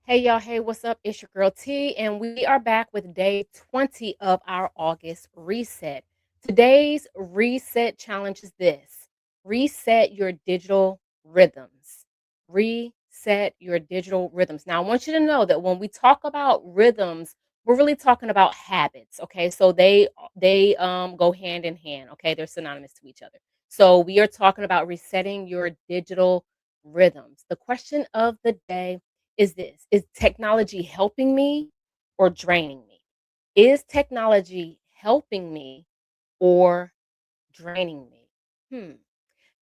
Hey y'all, hey, what's up? It's your girl T, and we are back with day 20 of our August reset. Today's reset challenge is this: reset your digital rhythms. Reset your digital rhythms. Now, I want you to know that when we talk about rhythms, we're really talking about habits. Okay, so they go hand in hand. Okay, they're synonymous to each other. So we are talking about resetting your digital rhythms. The question of the day is this: is technology helping me or draining me? Is technology helping me or draining me? Hmm.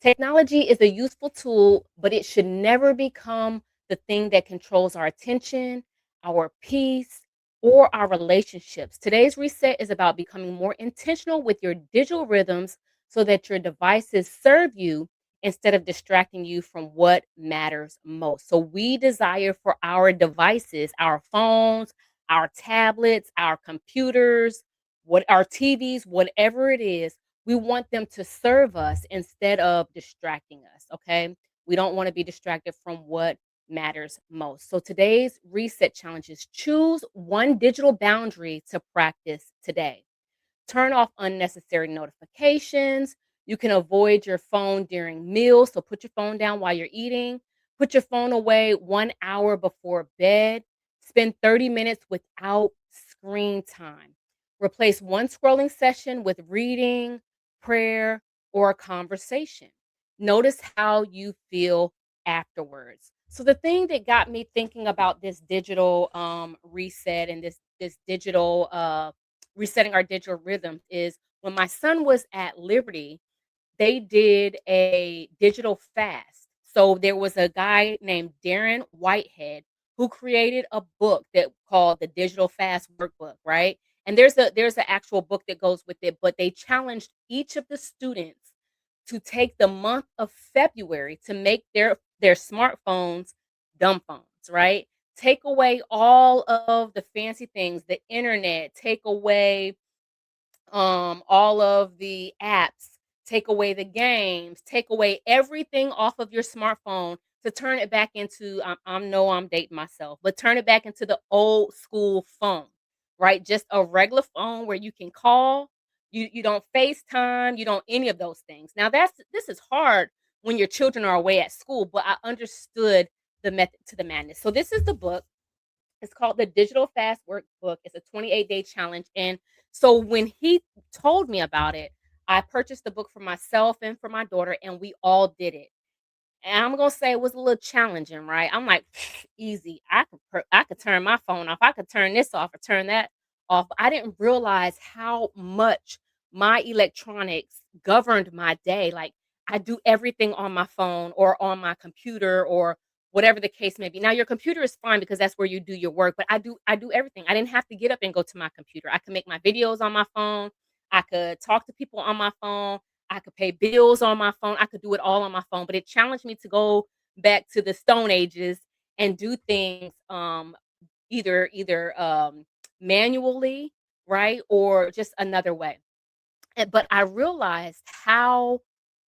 Technology is a useful tool, but it should never become the thing that controls our attention, our peace, or our relationships. Today's reset is about becoming more intentional with your digital rhythms so that your devices serve you instead of distracting you from what matters most. So, we desire for our devices, our phones, our tablets, our computers, what our TVs, whatever it is, we want them to serve us instead of distracting us, okay? We don't want to be distracted from what matters most. So today's reset challenge is: choose one digital boundary to practice today. Turn off unnecessary notifications. You can avoid your phone during meals. So put your phone down while you're eating. Put your phone away 1 hour before bed. Spend 30 minutes without screen time. Replace one scrolling session with reading, prayer, or a conversation. Notice how you feel afterwards. So the thing that got me thinking about this digital reset and this digital resetting our digital rhythms is when my son was at Liberty, they did a digital fast. So there was a guy named Darren Whitehead who created a book that called the Digital Fast Workbook, right? And there's an actual book that goes with it, but they challenged each of the students to take the month of February to make their smartphones dumb phones, right? Take away all of the fancy things, the internet, take away all of the apps, take away the games, take away everything off of your smartphone to turn it back into I know I'm dating myself, but turn it back into the old school phone, right? Just a regular phone where you can call, you don't FaceTime, you don't any of those things. Now this is hard when your children are away at school, but I understood the method to the madness. So this is the book. It's called the Digital Fast Workbook. It's a 28-day challenge. And so when he told me about it, I purchased the book for myself and for my daughter, and we all did it. And I'm gonna say it was a little challenging, right? I'm like, easy. I could turn my phone off. I could turn this off or turn that off. I didn't realize how much my electronics governed my day. Like I do everything on my phone or on my computer or whatever the case may be. Now your computer is fine because that's where you do your work, but I do everything. I didn't have to get up and go to my computer. I could make my videos on my phone. I could talk to people on my phone. I could pay bills on my phone. I could do it all on my phone, but it challenged me to go back to the stone ages and do things either manually, right? Or just another way. But I realized how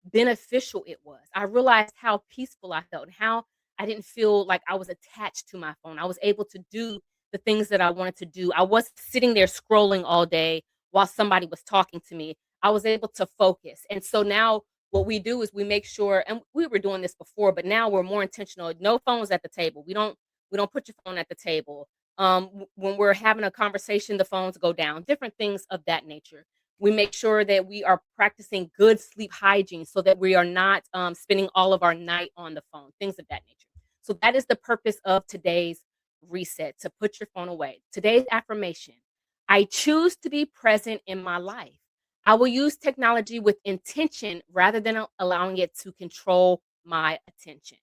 beneficial it was. I realized how peaceful I felt and how I didn't feel like I was attached to my phone. I was able to do the things that I wanted to do. I wasn't sitting there scrolling all day while somebody was talking to me. I was able to focus. And so now what we do is we make sure, and we were doing this before, but now we're more intentional. No phones at the table. We don't put your phone at the table. When we're having a conversation, the phones go down. Different things of that nature. We make sure that we are practicing good sleep hygiene so that we are not spending all of our night on the phone, things of that nature. So that is the purpose of today's reset: to put your phone away. Today's affirmation: I choose to be present in my life. I will use technology with intention rather than allowing it to control my attention.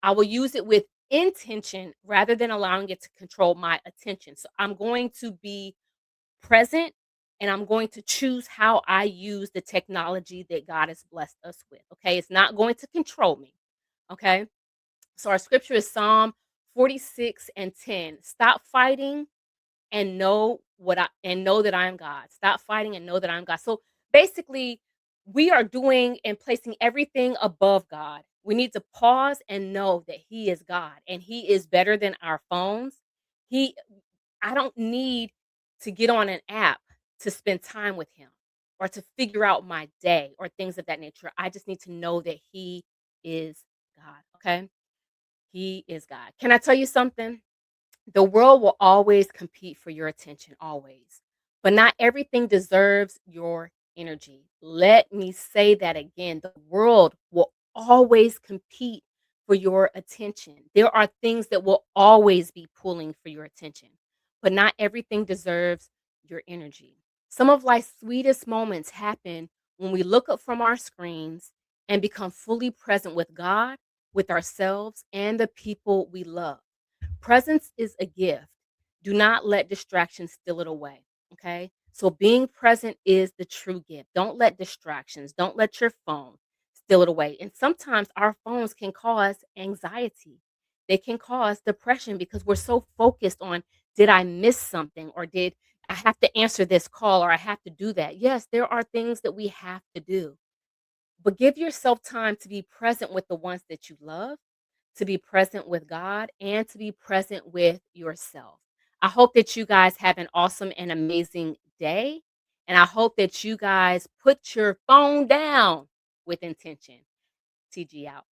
I will use it with intention rather than allowing it to control my attention. So I'm going to be present, and I'm going to choose how I use the technology that God has blessed us with. Okay. It's not going to control me. Okay. So our scripture is Psalm 46 and 10. Stop fighting and know that I am God. Stop fighting and know that I'm God. So basically, we are doing and placing everything above God. We need to pause and know that He is God and He is better than our phones. He I don't need to get on an app to spend time with Him or to figure out my day or things of that nature. I just need to know that He is God, okay? He is God. Can I tell you something? The world will always compete for your attention, always. But not everything deserves your energy. Let me say that again. The world will always compete for your attention. There are things that will always be pulling for your attention, but not everything deserves your energy. Some of life's sweetest moments happen when we look up from our screens and become fully present with God, with ourselves, and the people we love. Presence is a gift. Do not let distractions steal it away. Okay. So being present is the true gift. Don't let distractions, don't let your phone steal it away. And sometimes our phones can cause anxiety. They can cause depression because we're so focused on, did I miss something, or did I have to answer this call, or I have to do that? Yes, there are things that we have to do, but give yourself time to be present with the ones that you love, to be present with God, and to be present with yourself. I hope that you guys have an awesome and amazing day. And I hope that you guys put your phone down with intention. TG out.